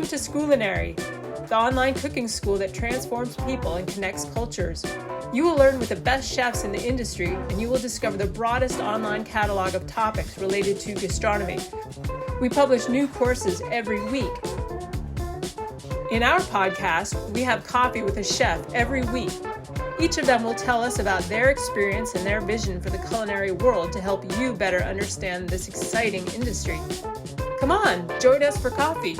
Welcome to Scoolinary, the online cooking school that transforms people and connects cultures. You will learn with the best chefs in the industry, and you will discover the broadest online catalog of topics related to gastronomy. We publish new courses every week. In our podcast, we have coffee with a chef every week. Each of them will tell us about their experience and their vision for the culinary world to help you better understand this exciting industry. Come on, join us for coffee.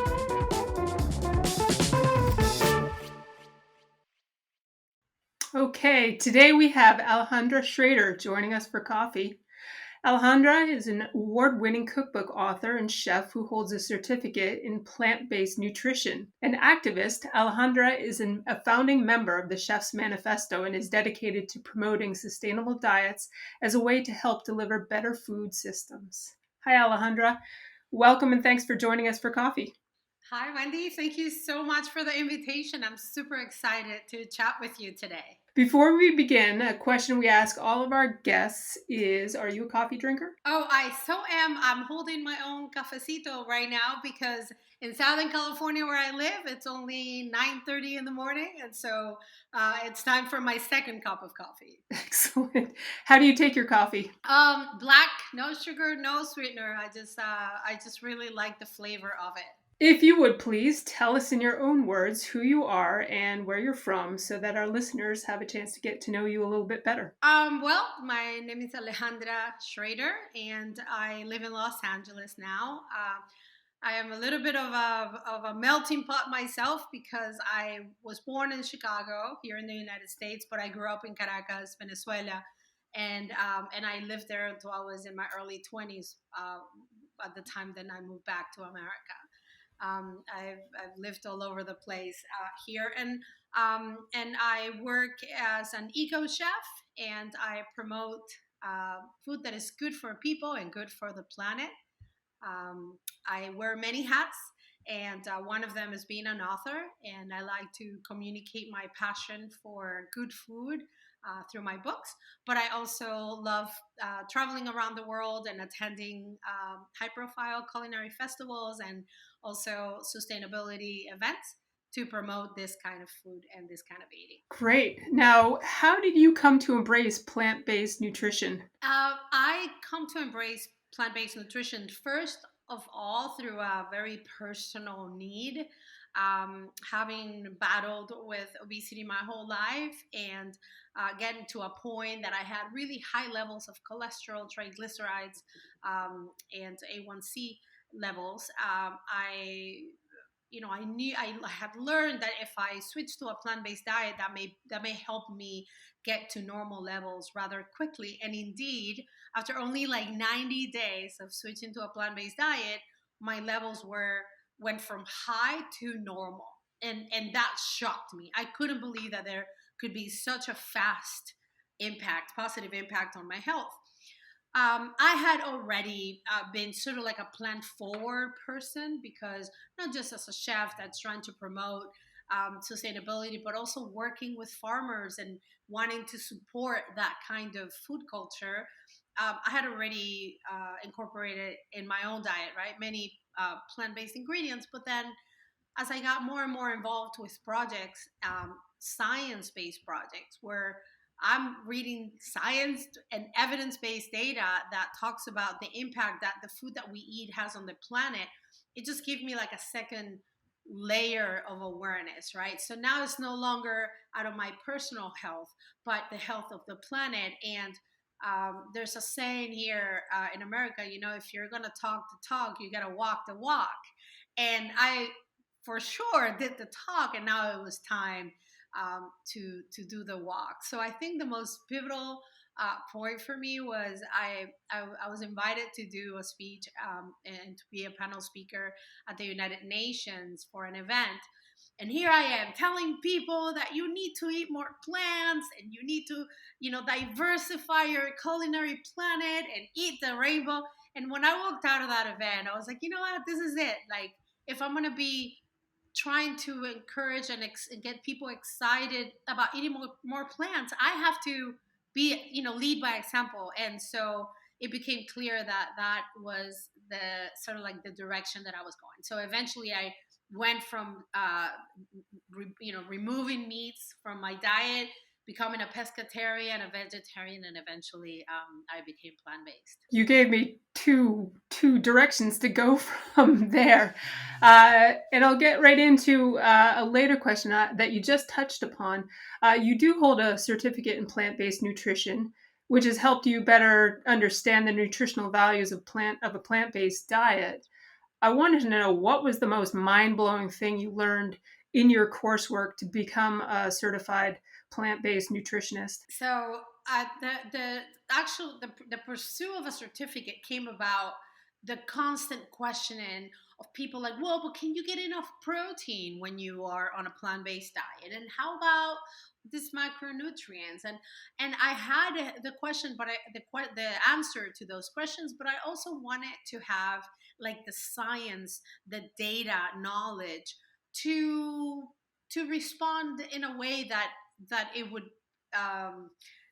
Okay, today we have Alejandra Schrader joining us for coffee. Alejandra is an award-winning cookbook author and chef who holds a certificate in plant-based nutrition. An activist, Alejandra is a founding member of the Chefs Manifesto and is dedicated to promoting sustainable diets as a way to help deliver better food systems. Hi, Alejandra. Welcome and thanks for joining us for coffee. Hi, Wendy. Thank you so much for the invitation. I'm super excited to chat with you today. Before we begin, a question we ask all of our guests is, are you a coffee drinker? Oh, I so am. I'm holding my own cafecito right now because in Southern California where I live, it's only 9:30 in the morning. And so it's time for my second cup of coffee. Excellent. How do you take your coffee? Black, no sugar, no sweetener. I just really like the flavor of it. If you would please tell us in your own words who you are and where you're from so that our listeners have a chance to get to know you a little bit better. Well, my name is Alejandra Schrader and I live in Los Angeles now. I am a little bit of a melting pot myself because I was born in Chicago here in the United States, but I grew up in Caracas, Venezuela, and I lived there until I was in my early 20s at the time then I moved back to America. I've lived all over the place here, and I work as an eco chef, and I promote food that is good for people and good for the planet. I wear many hats, and one of them is being an author, and I like to communicate my passion for good food through my books. But I also love traveling around the world and attending high-profile culinary festivals and also sustainability events to promote this kind of food and this kind of eating. Great. Now, how did you come to embrace plant-based nutrition? I come to embrace plant-based nutrition first of all through a very personal need. Having battled with obesity my whole life and getting to a point that I had really high levels of cholesterol, triglycerides, and A1C levels, I had learned that if I switch to a plant-based diet, that may help me get to normal levels rather quickly. And indeed, after only like 90 days of switching to a plant-based diet, my levels went from high to normal. And that shocked me. I couldn't believe that there could be such a fast positive impact on my health. I had already been sort of like a plant forward person because not just as a chef that's trying to promote sustainability, but also working with farmers and wanting to support that kind of food culture. I had already incorporated in my own diet, right? Many plant-based ingredients, but then as I got more and more involved with projects, science-based projects where I'm reading science and evidence-based data that talks about the impact that the food that we eat has on the planet, it just gave me like a second layer of awareness, right? So now it's no longer out of my personal health, but the health of the planet. And there's a saying here in America, if you're going to talk the talk, you got to walk the walk. And I, for sure, did the talk, and now it was time to do the walk. So I think the most pivotal point for me was I was invited to do a speech and to be a panel speaker at the United Nations for an event. And here I am telling people that you need to eat more plants and you need to, diversify your culinary planet and eat the rainbow. And when I walked out of that event, I was like, you know what, this is it. Like, if I'm going to be trying to encourage and get people excited about eating more plants, I have to be, lead by example. And so it became clear that was the sort of like the direction that I was going. So eventually I went from removing meats from my diet, becoming a pescatarian, a vegetarian, and eventually I became plant-based. You gave me two directions to go from there, and I'll get right into a later question that you just touched upon. You do hold a certificate in plant-based nutrition, which has helped you better understand the nutritional values of a plant-based diet. I wanted to know, what was the most mind-blowing thing you learned in your coursework to become a certified plant-based nutritionist? So the pursuit of a certificate came about the constant questioning of people like, well, but can you get enough protein when you are on a plant-based diet, and how about this macronutrients, and I had the question, but the answer to those questions, but I also wanted to have like the science, the data, knowledge to respond in a way that it would um,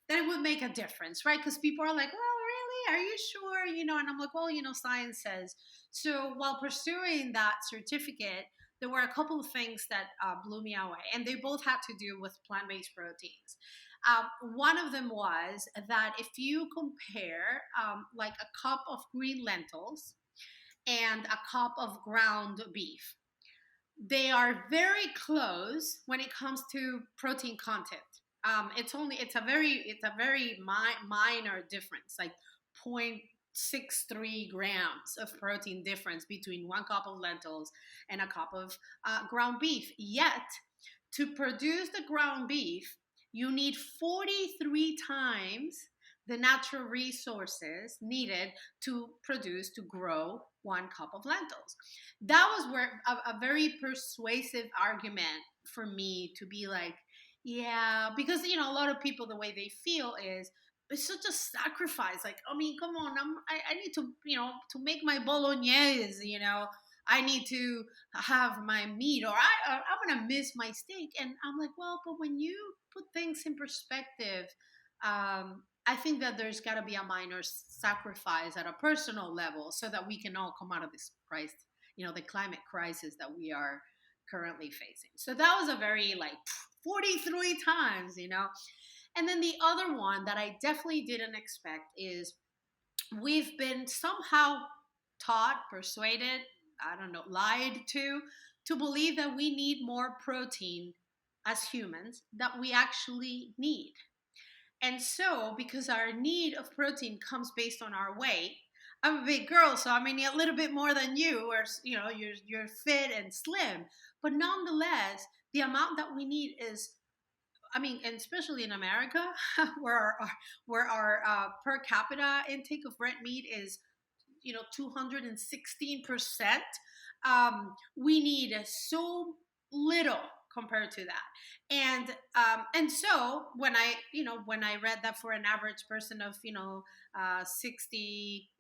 that it would make a difference, right? Because people are like, well, really? Are you sure? And I'm like, well, science says. So while pursuing that certificate, there were a couple of things that blew me away, and they both had to do with plant based proteins. One of them was that if you compare like a cup of green lentils and a cup of ground beef, they are very close when it comes to protein content. It's a very minor difference, like 0.63 grams of protein difference between one cup of lentils and a cup of ground beef. Yet, to produce the ground beef, you need 43 times the natural resources needed to grow one cup of lentils. That was where a very persuasive argument for me to be like, yeah, because a lot of people, the way they feel is it's such a sacrifice. Like, I mean, come on, I need to to make my bolognese. I need to have my meat, or I'm gonna miss my steak. And I'm like, well, but when you put things in perspective, I think that there's got to be a minor sacrifice at a personal level so that we can all come out of this crisis, the climate crisis that we are currently facing. So that was a very like 43 times. And then the other one that I definitely didn't expect is we've been somehow taught, persuaded, I don't know, lied to believe that we need more protein as humans that we actually need. And so, because our need of protein comes based on our weight, I'm a big girl, so I mean a little bit more than you, or you're fit and slim, but nonetheless, the amount that we need is, I mean, and especially in America, where our per capita intake of red meat is 216%. We need so little compared to that. And so when I read that for an average person of 60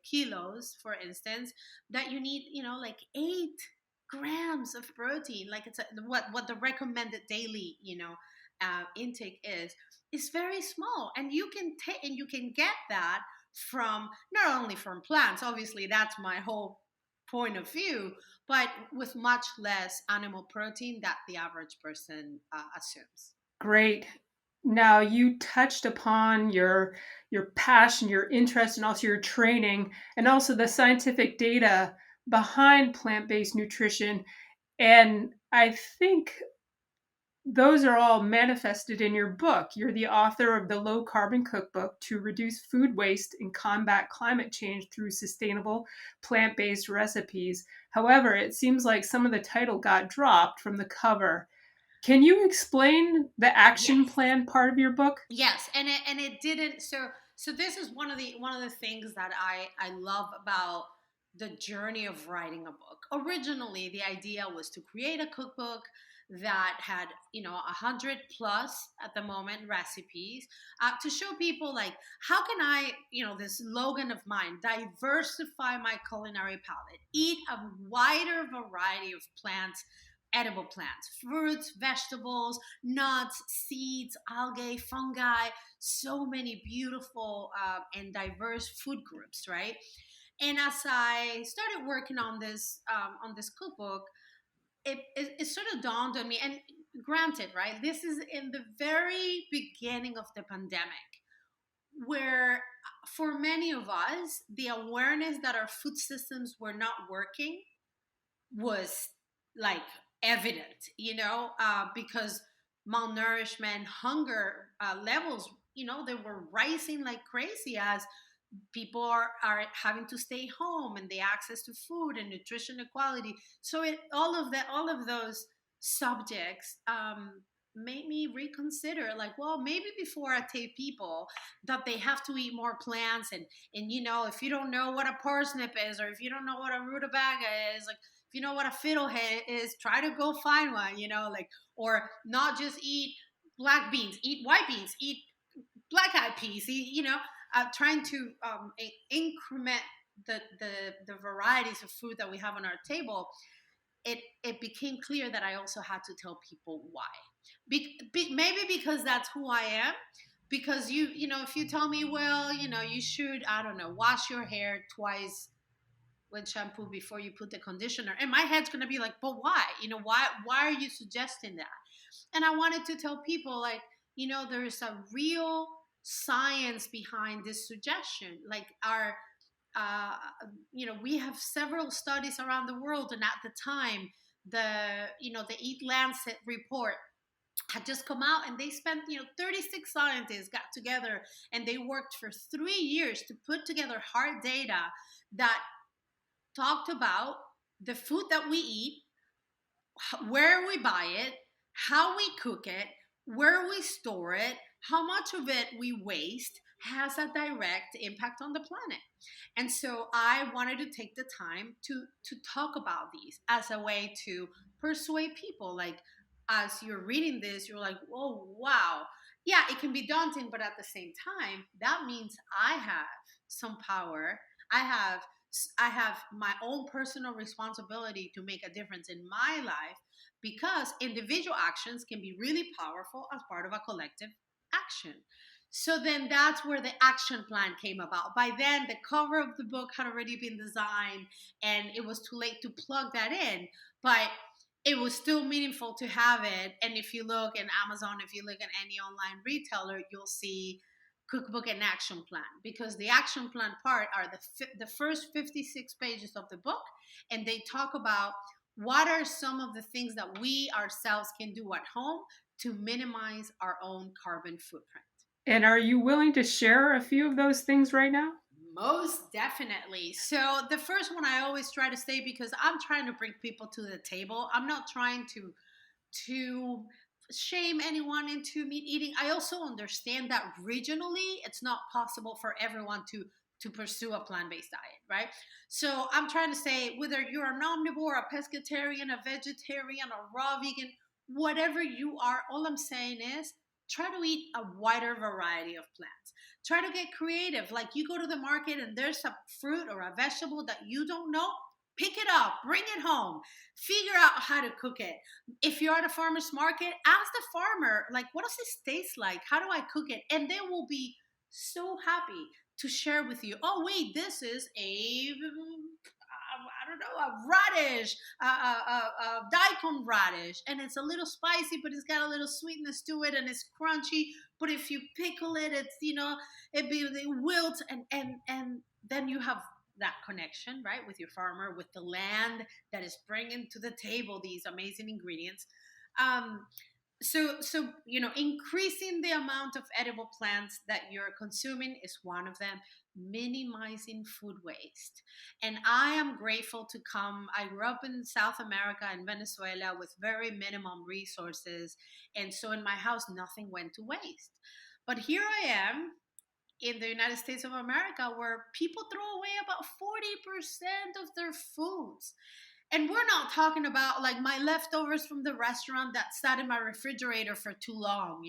kilos, for instance, that you need like 8 grams of protein, like it's what the recommended daily intake is very small, and you can take and you can get that from not only from plants, obviously that's my whole point of view, but with much less animal protein that the average person assumes. Great. Now, you touched upon your passion, your interest, and also your training, and also the scientific data behind plant-based nutrition. And I think those are all manifested in your book. You're the author of the Low Carbon Cookbook to Reduce Food Waste and Combat Climate Change Through Sustainable Plant-Based Recipes. However, it seems like some of the title got dropped from the cover. Can you explain the action Yes. plan part of your book? Yes, and it didn't. So this is one of the things that I love about the journey of writing a book. Originally, the idea was to create a cookbook that had 100 plus at the moment recipes, to show people like how can I, this slogan of mine, diversify my culinary palette, eat a wider variety of plants, edible plants, fruits, vegetables, nuts, seeds, algae, fungi, so many beautiful and diverse food groups, right? And as I started working on this cookbook, it sort of dawned on me. And granted, right, this is in the very beginning of the pandemic, where for many of us, the awareness that our food systems were not working was like evident, because malnourishment, hunger levels, they were rising like crazy as people are having to stay home, and the access to food and nutrition equality. So all of those subjects made me reconsider, like, well, maybe before I tell people that they have to eat more plants, and if you don't know what a parsnip is, or if you don't know what a rutabaga is, like, if you know what a fiddlehead is, try to go find one, like, or not just eat black beans, eat white beans, eat black eyed peas, trying to increment the varieties of food that we have on our table. It became clear that I also had to tell people why. Maybe because that's who I am. Because if you tell me, well, you should, I don't know, wash your hair twice with shampoo before you put the conditioner, and my head's gonna be like, but why? Why are you suggesting that? And I wanted to tell people, like, there's a real science behind this suggestion. Like, uh, we have several studies around the world, and at the time, the Eat Lancet report had just come out, and they spent 36 scientists got together, and they worked for 3 years to put together hard data that talked about the food that we eat, where we buy it, how we cook it, where we store it, how much of it we waste has a direct impact on the planet. And so I wanted to take the time to talk about these as a way to persuade people. Like, as you're reading this, you're like, oh wow. Yeah, it can be daunting, but at the same time, that means I have some power. I have I have my own personal responsibility to make a difference in my life, because individual actions can be really powerful as part of a collective action. So then that's where the action plan came about. By then, the cover of the book had already been designed, and it was too late to plug that in. But it was still meaningful to have it. And if you look in Amazon, if you look at any online retailer, you'll see cookbook and action plan, because the action plan part are the first 56 pages of the book, and they talk about what are some of the things that we ourselves can do at home to minimize our own carbon footprint. And are you willing to share a few of those things right now? Most definitely. So the first one I always try to say, because I'm trying to bring people to the table. I'm not trying to shame anyone into meat eating. I also understand that regionally it's not possible for everyone to pursue a plant-based diet, right? So I'm trying to say, whether you're an omnivore, a pescatarian, a vegetarian, a raw vegan, whatever you are, all I'm saying is try to eat a wider variety of plants. Try to get creative. Like, you go to the market and there's a fruit or a vegetable that you don't know, pick it up, bring it home, figure out how to cook it. If you're at a farmer's market, ask the farmer, like, what does this taste like? How do I cook it? And they will be so happy to share with you. Oh, wait, this is I don't know, a radish, a daikon radish, and it's a little spicy, but it's got a little sweetness to it, and it's crunchy. But if you pickle it, it's it wilts, and then you have that connection, right, with your farmer, with the land that is bringing to the table these amazing ingredients. Um, so increasing the amount of edible plants that you're consuming is one of them. Minimizing food waste. And I am grateful to come. I grew up in South America, in Venezuela, with very minimum resources, and so in my house nothing went to waste. But here I am in the United States of America, where people throw away about 40% of their foods. And we're not talking about like my leftovers from the restaurant that sat in my refrigerator for too long.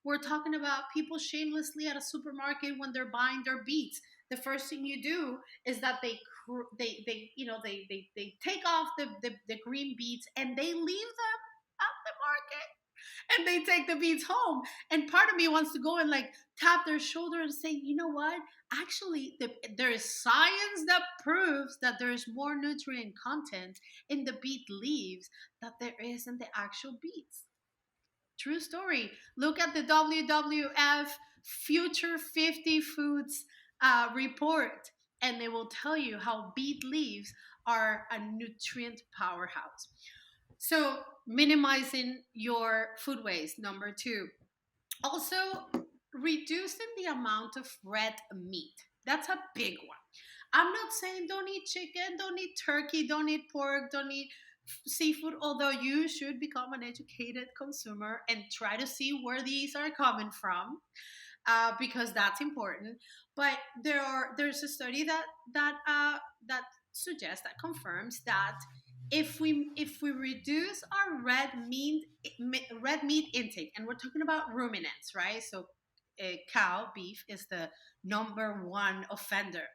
We're talking about people shamelessly at a supermarket when they're buying their beets. The first thing you do is that they take off the green beets, and they leave them at the market, and they take the beets home. And part of me wants to go and like tap their shoulder and say, you know what? Actually, there is science that proves that there is more nutrient content in the beet leaves that there is in the actual beets. True story. Look at the WWF Future 50 Foods report, and they will tell you how beet leaves are a nutrient powerhouse. So, minimizing your food waste, number two. Also, reducing the amount of red meat. That's a big one. I'm not saying don't eat chicken, don't eat turkey, don't eat pork, don't eat seafood, although you should become an educated consumer and try to see where these are coming from, because that's important. But there's a study that suggests, that confirms that if we reduce our red meat intake, and we're talking about ruminants, right? So cow beef is the number one offender.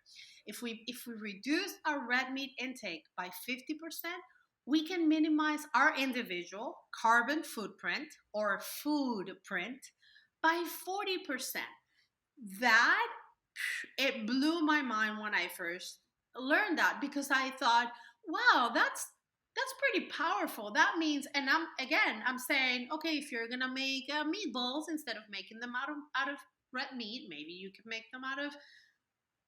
If we reduce our red meat intake by 50%, we can minimize our individual carbon footprint or food print by 40%. That, it blew my mind when I first learned that, because I thought, wow, that's pretty powerful. That means, and I'm saying, okay, if you're gonna make meatballs, instead of making them out of red meat, maybe you could make them out of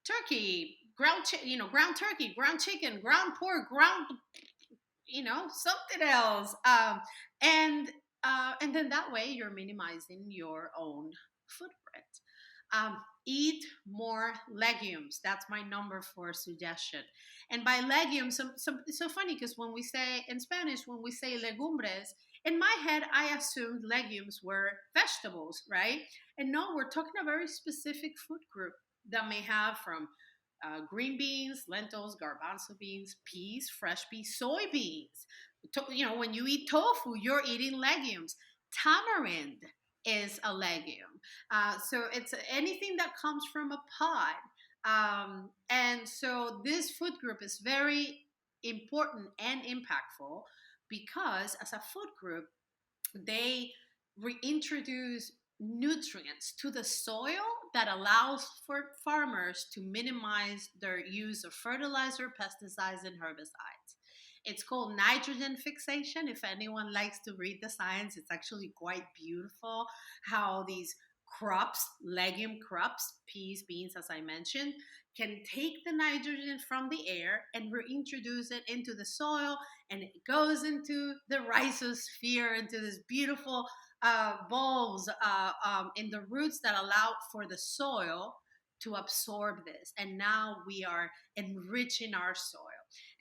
turkey, ground turkey, ground chicken, ground pork, ground, something else. And then that way you're minimizing your own footprint. Eat more legumes. That's my number 4 suggestion. And by legumes, it's so funny, because when we say in Spanish, when we say legumbres, in my head, I assumed legumes were vegetables, right? And no, we're talking a very specific food group that may have from green beans, lentils, garbanzo beans, peas, fresh peas, soybeans. When you eat tofu, you're eating legumes. Tamarind is a legume. So it's anything that comes from a pod. And so this food group is very important and impactful, because as a food group, they reintroduce nutrients to the soil that allows for farmers to minimize their use of fertilizer, pesticides, and herbicides. It's called nitrogen fixation. If anyone likes to read the science, it's actually quite beautiful how these crops, legume crops, peas, beans, as I mentioned, can take the nitrogen from the air and reintroduce it into the soil, and it goes into the rhizosphere, into this beautiful bulbs in the roots that allow for the soil to absorb this. And now we are enriching our soil.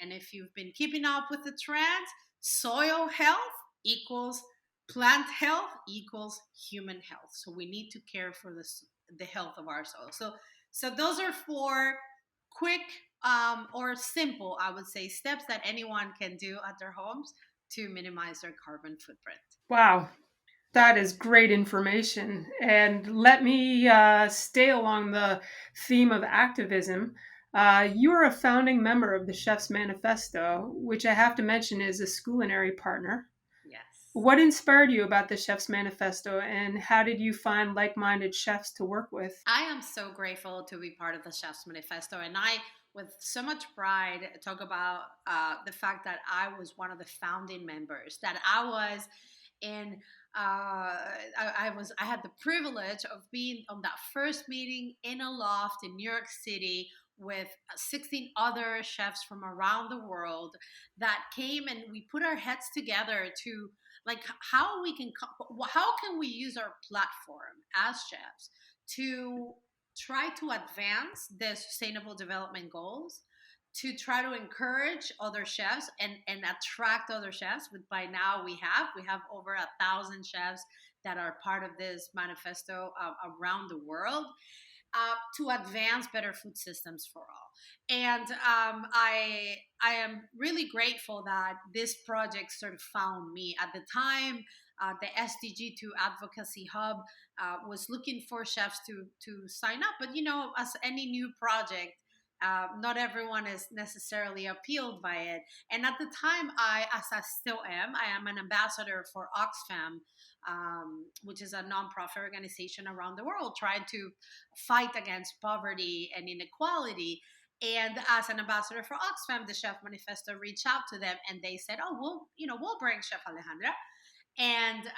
And if you've been keeping up with the trends, soil health equals plant health equals human health. So we need to care for the health of our soil. So those are 4 quick or simple, I would say, steps that anyone can do at their homes to minimize their carbon footprint. Wow, that is great information. And let me stay along the theme of activism. You are a founding member of the Chefs Manifesto, which I have to mention is a Scoolinary partner. Yes. What inspired you about the Chefs Manifesto, and how did you find like-minded chefs to work with? I am so grateful to be part of the Chefs Manifesto, and I, with so much pride, talk about the fact that I was one of the founding members, that I was in I had the privilege of being on that first meeting in a loft in New York City with 16 other chefs from around the world that came, and we put our heads together to, like, how can we use our platform as chefs to try to advance the sustainable development goals, to try to encourage other chefs and attract other chefs. But by now we have over 1,000 chefs that are part of this manifesto around the world, to advance better food systems for all. And I am really grateful that this project sort of found me at the time. The SDG2 Advocacy Hub was looking for chefs to sign up, but as any new project, Not everyone is necessarily appealed by it. And at the time, as I still am, I am an ambassador for Oxfam, which is a nonprofit organization around the world trying to fight against poverty and inequality. And as an ambassador for Oxfam, the Chef Manifesto reached out to them, and they said, "Oh, we'll bring Chef Alejandra." And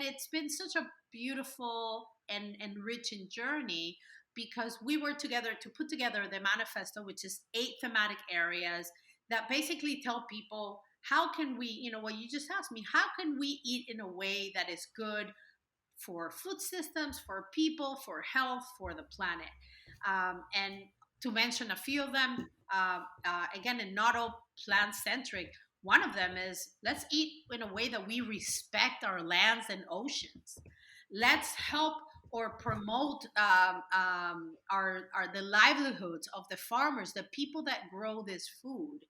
it's been such a beautiful and enriching journey, because we were together to put together the manifesto, which is 8 thematic areas that basically tell people, how can we, what you just asked me, how can we eat in a way that is good for food systems, for people, for health, for the planet. And to mention a few of them, again, and not all plant centric, one of them is, let's eat in a way that we respect our lands and oceans. Let's help or promote our the livelihoods of the farmers, the people that grow this food.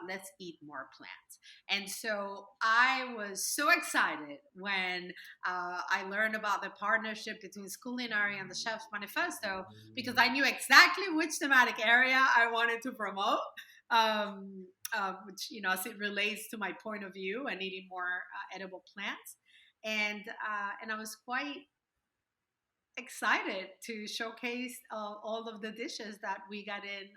Let's eat more plants. And so I was so excited when I learned about the partnership between Scoolinary and the Chefs Manifesto, because I knew exactly which thematic area I wanted to promote, which, as it relates to my point of view and eating more edible plants. And I was quite excited to showcase all of the dishes that we got in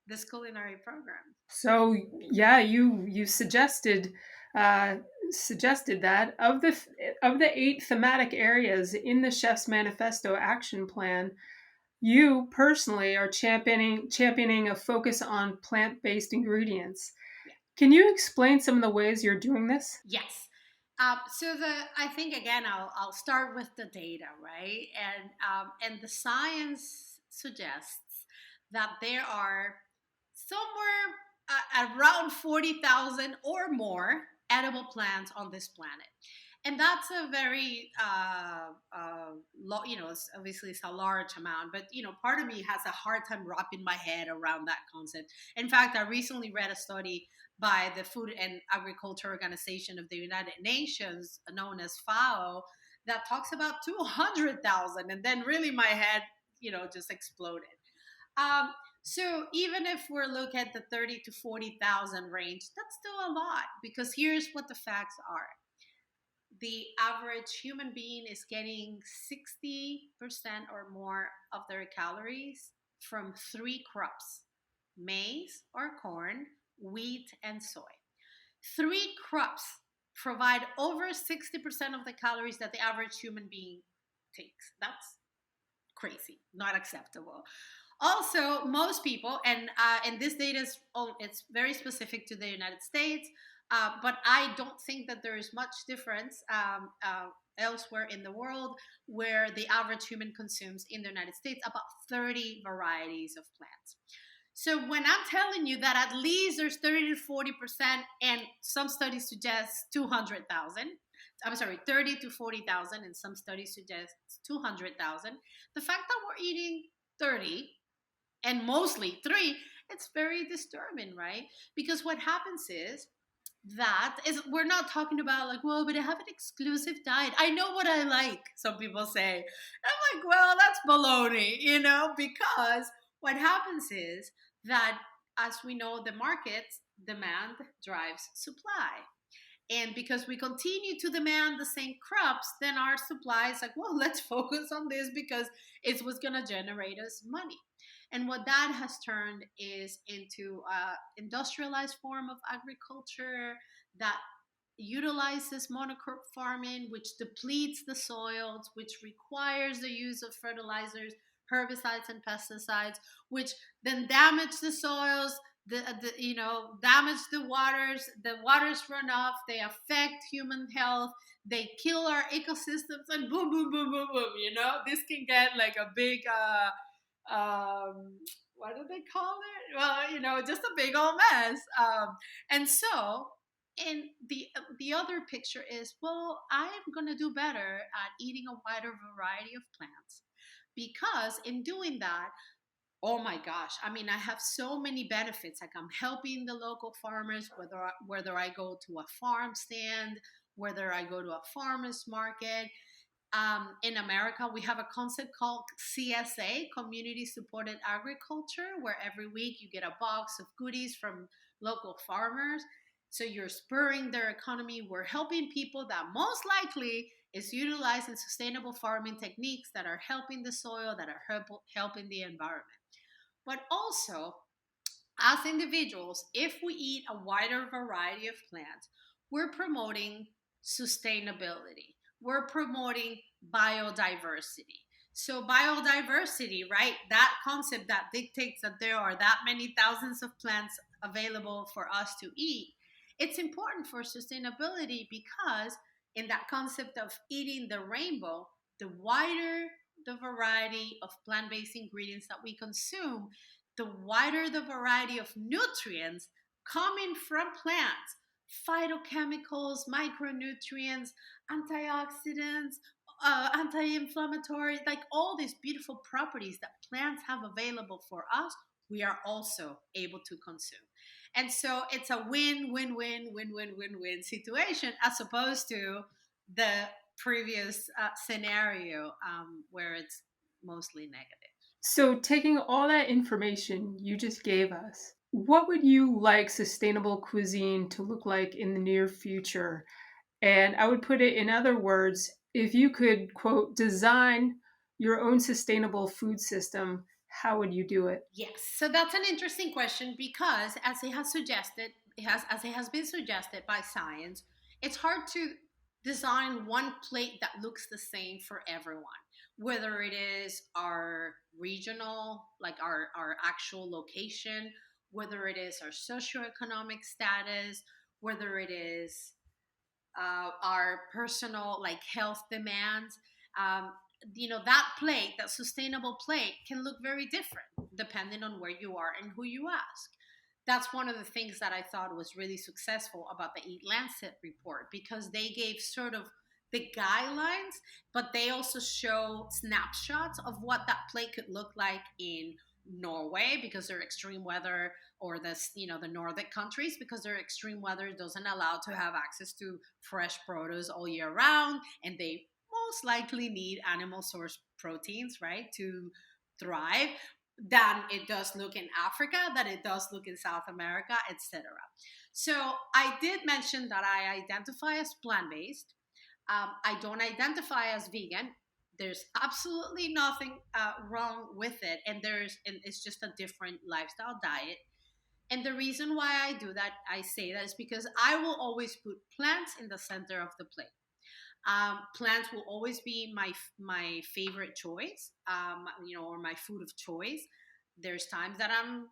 this culinary program. So yeah, you suggested that of the 8 thematic areas in the Chef's Manifesto action plan, you personally are championing a focus on plant-based ingredients. Yeah. Can you explain some of the ways you're doing this? Yes. So I think, again, I'll start with the data, right? And the science suggests that there are somewhere around 40,000 or more edible plants on this planet. And that's a very, it's a large amount, but, part of me has a hard time wrapping my head around that concept. In fact, I recently read a study by the Food and Agriculture Organization of the United Nations, known as FAO, that talks about 200,000. And then really my head, just exploded. So even if we're looking at the 30 to 40,000 range, that's still a lot, because here's what the facts are. The average human being is getting 60% or more of their calories from 3 crops: maize or corn, wheat, and soy. 3 crops provide over 60% of the calories that the average human being takes. That's crazy, not acceptable. Also, most people, and this data it's very specific to the United States, but I don't think that there is much difference elsewhere in the world, where the average human consumes in the United States about 30 varieties of plants. So when I'm telling you that at least there's 30 to 40%, and some studies suggest 200,000, 30 to 40,000, and some studies suggest 200,000, the fact that we're eating 30 and mostly 3, it's very disturbing, right? Because what happens is we're not talking about like, well, but I have an exclusive diet, I know what I like, some people say. I'm like, well, that's baloney, because what happens is that, as we know, the market's demand drives supply. And because we continue to demand the same crops, then our supply is like, well, let's focus on this because it's what's going to generate us money. And what that has turned is into an industrialized form of agriculture that utilizes monocrop farming, which depletes the soils, which requires the use of fertilizers, herbicides, and pesticides, which then damage the soils, damage the waters run off, they affect human health, they kill our ecosystems, and boom, boom, boom, boom, boom. This can get like a big what do they call it? Well, just a big old mess. And so, and the other picture is, well, I'm gonna do better at eating a wider variety of plants, because in doing that, oh my gosh, I mean, I have so many benefits. Like, I'm helping the local farmers, whether I go to a farm stand, whether I go to a farmer's market. In America, we have a concept called CSA, Community Supported Agriculture, where every week you get a box of goodies from local farmers. So you're spurring their economy. We're helping people that most likely is utilizing sustainable farming techniques that are helping the soil, that are helping the environment. But also, as individuals, if we eat a wider variety of plants, we're promoting sustainability. We're promoting biodiversity. So, biodiversity, right? That concept that dictates that there are that many thousands of plants available for us to eat. It's important for sustainability because, in that concept of eating the rainbow, the wider the variety of plant based ingredients that we consume, the wider the variety of nutrients coming from plants, phytochemicals, micronutrients, antioxidants, anti-inflammatory, like all these beautiful properties that plants have available for us, we are also able to consume. And so it's a win situation as opposed to the previous scenario where it's mostly negative. So, taking all that information you just gave us, what would you like sustainable cuisine to look like in the near future? And I would put it in other words, if you could, quote, design your own sustainable food system, how would you do it? Yes, so that's an interesting question because, as it has suggested, as it has been suggested by science, it's hard to design one plate that looks the same for everyone. Whether it is our regional, like our actual location, whether it is our socioeconomic status, whether it is our personal like health demands. Um, that plate, that sustainable plate, can look very different depending on where you are and who you ask. That's one of the things that I thought was really successful about the Eat Lancet report because they gave sort of the guidelines, but they also show snapshots of what that plate could look like in Norway because their extreme weather, or the Nordic countries because their extreme weather doesn't allow to have access to fresh produce all year round, and they most likely need animal source proteins, right, to thrive, than it does look in Africa, than it does look in South America, etc. So I did mention that I identify as plant-based. I don't identify as vegan. There's absolutely nothing wrong with it, and it's just a different lifestyle diet. And the reason why I do that, I say that, is because I will always put plants in the center of the plate. Plants will always be my favorite choice, or my food of choice. There's times that I'm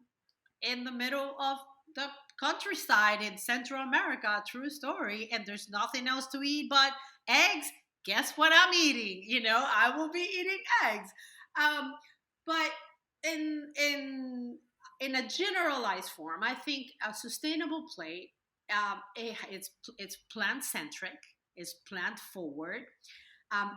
in the middle of the countryside in Central America, true story, and there's nothing else to eat but eggs. Guess what I'm eating? I will be eating eggs. Um, but in a generalized form, I think a sustainable plate, it's plant centric, it's plant forward.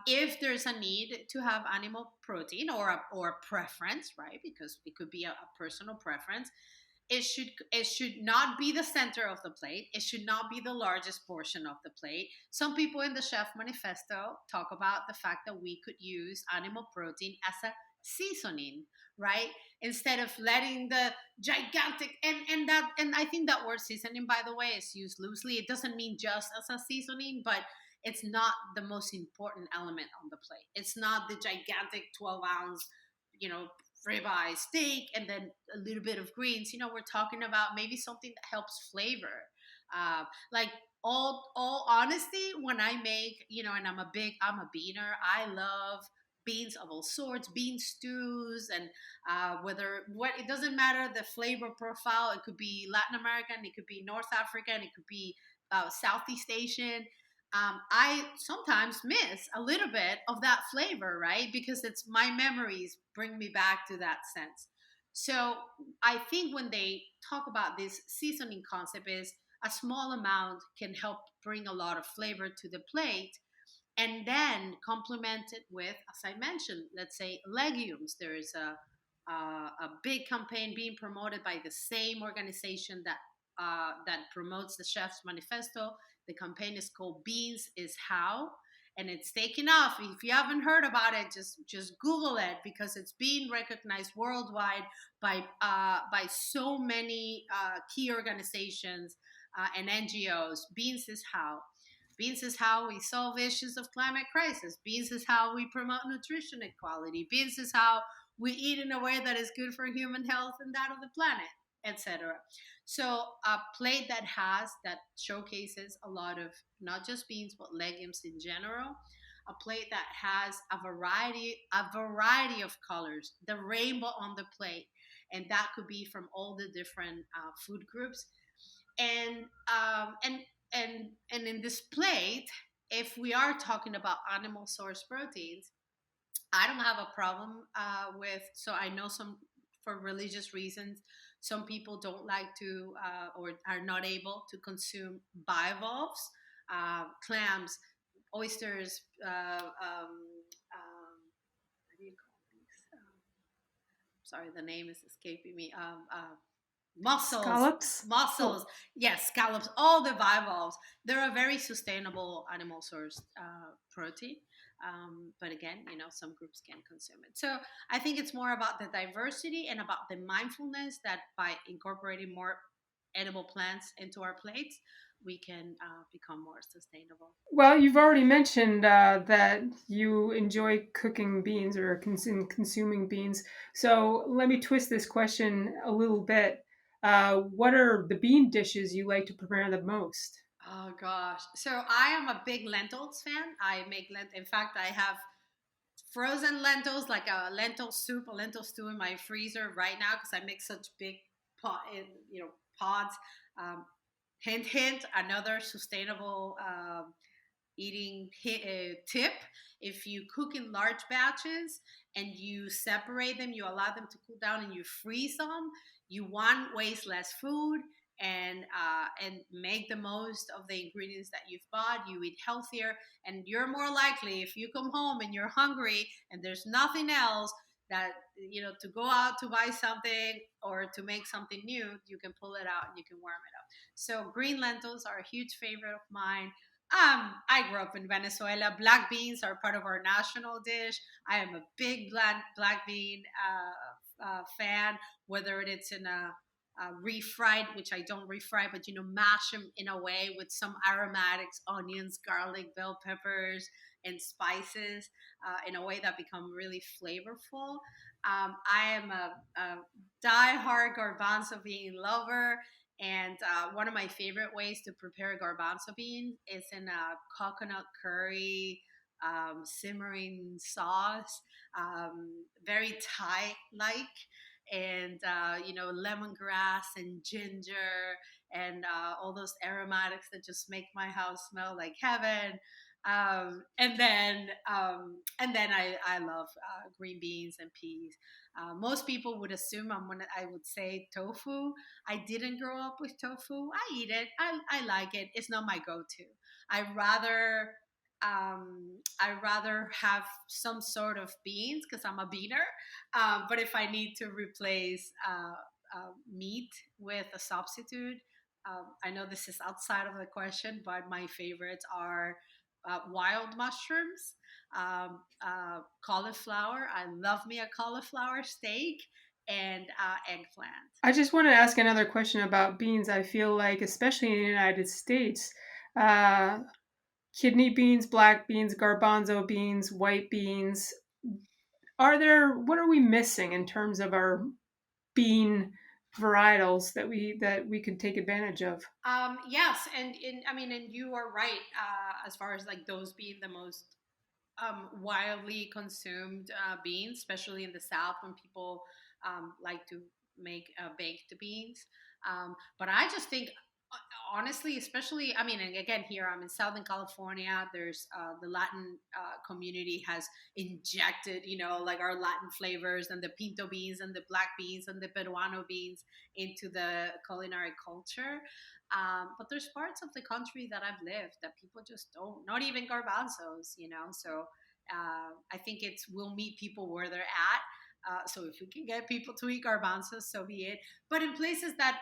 If there's a need to have animal protein or a preference, right? Because it could be a personal preference. It should not be the center of the plate. It should not be the largest portion of the plate. Some people in the Chef Manifesto talk about the fact that we could use animal protein as a seasoning, right? Instead of letting the gigantic and I think that word seasoning, by the way, is used loosely. It doesn't mean just as a seasoning, but it's not the most important element on the plate. It's not the gigantic 12-ounce, ribeye steak and then a little bit of greens. We're talking about maybe something that helps flavor. Like all honesty, when I make, and I'm a beaner. I love beans of all sorts, bean stews, and it doesn't matter the flavor profile. It could be Latin American, it could be North African, it could be Southeast Asian. I sometimes miss a little bit of that flavor, right? Because it's my memories bring me back to that sense. So I think when they talk about this seasoning concept, is a small amount can help bring a lot of flavor to the plate, and then complement it with, as I mentioned, let's say legumes. There is a big campaign being promoted by the same organization that promotes the Chefs Manifesto. The campaign is called Beans is How. and it's taken off. If you haven't heard about it, just Google it, because it's being recognized worldwide by so many key organizations and NGOs. Beans is how. Beans is how we solve issues of climate crisis. Beans is how we promote nutrition equality. Beans is how we eat in a way that is good for human health and that of the planet, etc. So a plate that showcases a lot of not just beans but legumes in general. A plate that has a variety of colors, the rainbow on the plate, and that could be from all the different food groups. And and in this plate, if we are talking about animal source proteins, I don't have a problem with. So I know some, for religious reasons, some people don't like to or are not able to consume bivalves, clams, oysters. What do you call these? Sorry, the name is escaping me. Mussels, Scallops? mussels, Oh, yes, scallops, all the bivalves. They're a very sustainable animal source protein. But again, some groups can consume it. So I think it's more about the diversity and about the mindfulness that by incorporating more edible plants into our plates, we can become more sustainable. well, you've already mentioned that you enjoy cooking beans or consuming beans. So let me twist this question a little bit. What are the bean dishes you like to prepare the most? Oh gosh. So I am a big lentils fan. I make In fact, I have frozen lentils, like a lentil soup, a lentil stew in my freezer right now because I make such big pot, pods. Um, hint, hint. Another sustainable eating tip: if you cook in large batches and you separate them, you allow them to cool down, and you freeze them, you waste less food, and make the most of the ingredients that you've bought. You eat healthier, and you're more likely, if you come home and you're hungry and there's nothing else, that to go out to buy something or to make something new, you can pull it out and you can warm it up. So green lentils are a huge favorite of mine. I grew up in Venezuela. Black beans are part of our national dish. I am a big black bean fan, whether it's in a refried, which I don't refry, but mash them in a way with some aromatics, onions, garlic, bell peppers, and spices in a way that become really flavorful. I am a die-hard garbanzo bean lover, and one of my favorite ways to prepare garbanzo beans is in a coconut curry simmering sauce, very Thai like, and lemongrass and ginger and all those aromatics that just make my house smell like heaven. And then I love green beans and peas. Most people would assume I would say tofu. I didn't grow up with tofu. I eat it. I like it. It's not my go-to. I rather I rather have some sort of beans because I'm a beaner. But if I need to replace meat with a substitute, I know this is outside of the question, but my favorites are wild mushrooms, cauliflower. I love me a cauliflower steak, and eggplant. I just want to ask another question about beans. I feel like, especially in the United States, uh, kidney beans, black beans, garbanzo beans, white beans, what are we missing in terms of our bean varietals that we could take advantage of? Yes, and you are right as far as like those being the most wildly consumed beans, especially in the South when people like to make baked beans. But I just think, honestly, especially, and again, here I'm in Southern California. There's the Latin community has injected, like our Latin flavors and the pinto beans and the black beans and the Peruano beans into the culinary culture. But there's parts of the country that I've lived that people just don't, not even garbanzos. So I think we'll meet people where they're at. So if we can get people to eat garbanzos, so be it. But in places that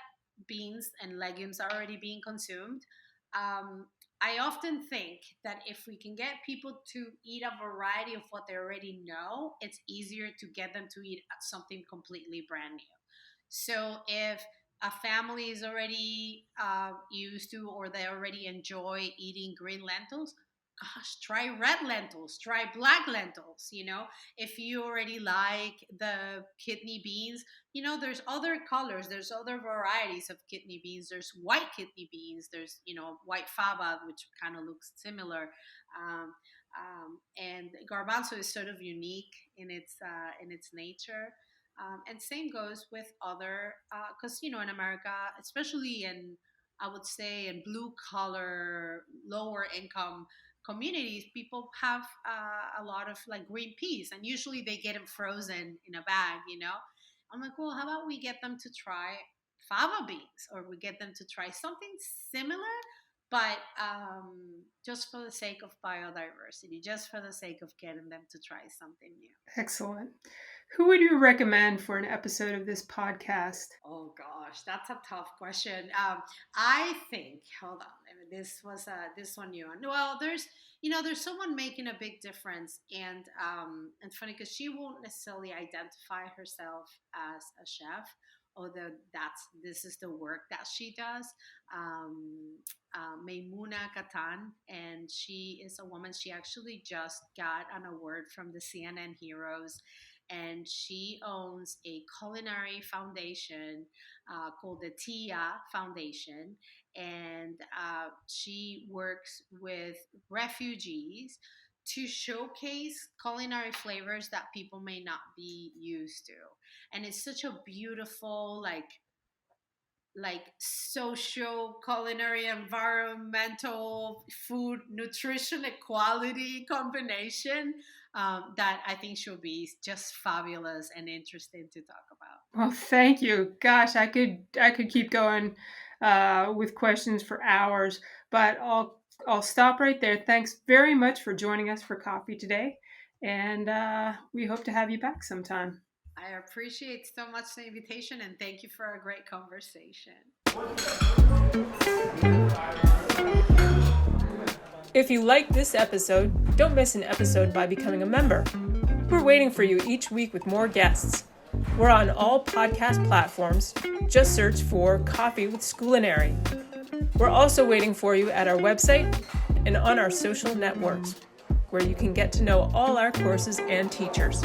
beans and legumes are already being consumed, um, I often think that if we can get people to eat a variety of what they already know, it's easier to get them to eat something completely brand new. So if a family is already used to, or they already enjoy eating green lentils, gosh, try red lentils, try black lentils. If you already like the kidney beans, there's other colors, there's other varieties of kidney beans. There's white kidney beans, there's white fava, which kind of looks similar. And garbanzo is sort of unique in its nature. And same goes with other, because in America, especially I would say in blue collar, lower income communities, people have a lot of like green peas, and usually they get them frozen in a bag. I'm like, well, how about we get them to try fava beans, or we get them to try something similar, but just for the sake of biodiversity, just for the sake of getting them to try something new. Excellent. Who would you recommend for an episode of this podcast? Oh gosh, that's a tough question. I think, hold on, this one new one. Well, there's someone making a big difference, and it's funny because she won't necessarily identify herself as a chef, although this is the work that she does. Maimuna Katan, and she is a woman. She actually just got an award from the CNN Heroes, and she owns a culinary foundation called the TIA Foundation, and she works with refugees to showcase culinary flavors that people may not be used to. And it's such a beautiful, like social, culinary, environmental, food, nutrition, equality combination that I think she'll be just fabulous and interesting to talk about. Well, thank you. Gosh, I could keep going with questions for hours, but I'll stop right there. Thanks very much for joining us for coffee today, and we hope to have you back sometime. I appreciate so much the invitation, and thank you for a great conversation. If you like this episode, don't miss an episode by becoming a member. We're waiting for you each week with more guests. We're on all podcast platforms. Just search for Coffee with Scoolinary. We're also waiting for you at our website and on our social networks, where you can get to know all our courses and teachers.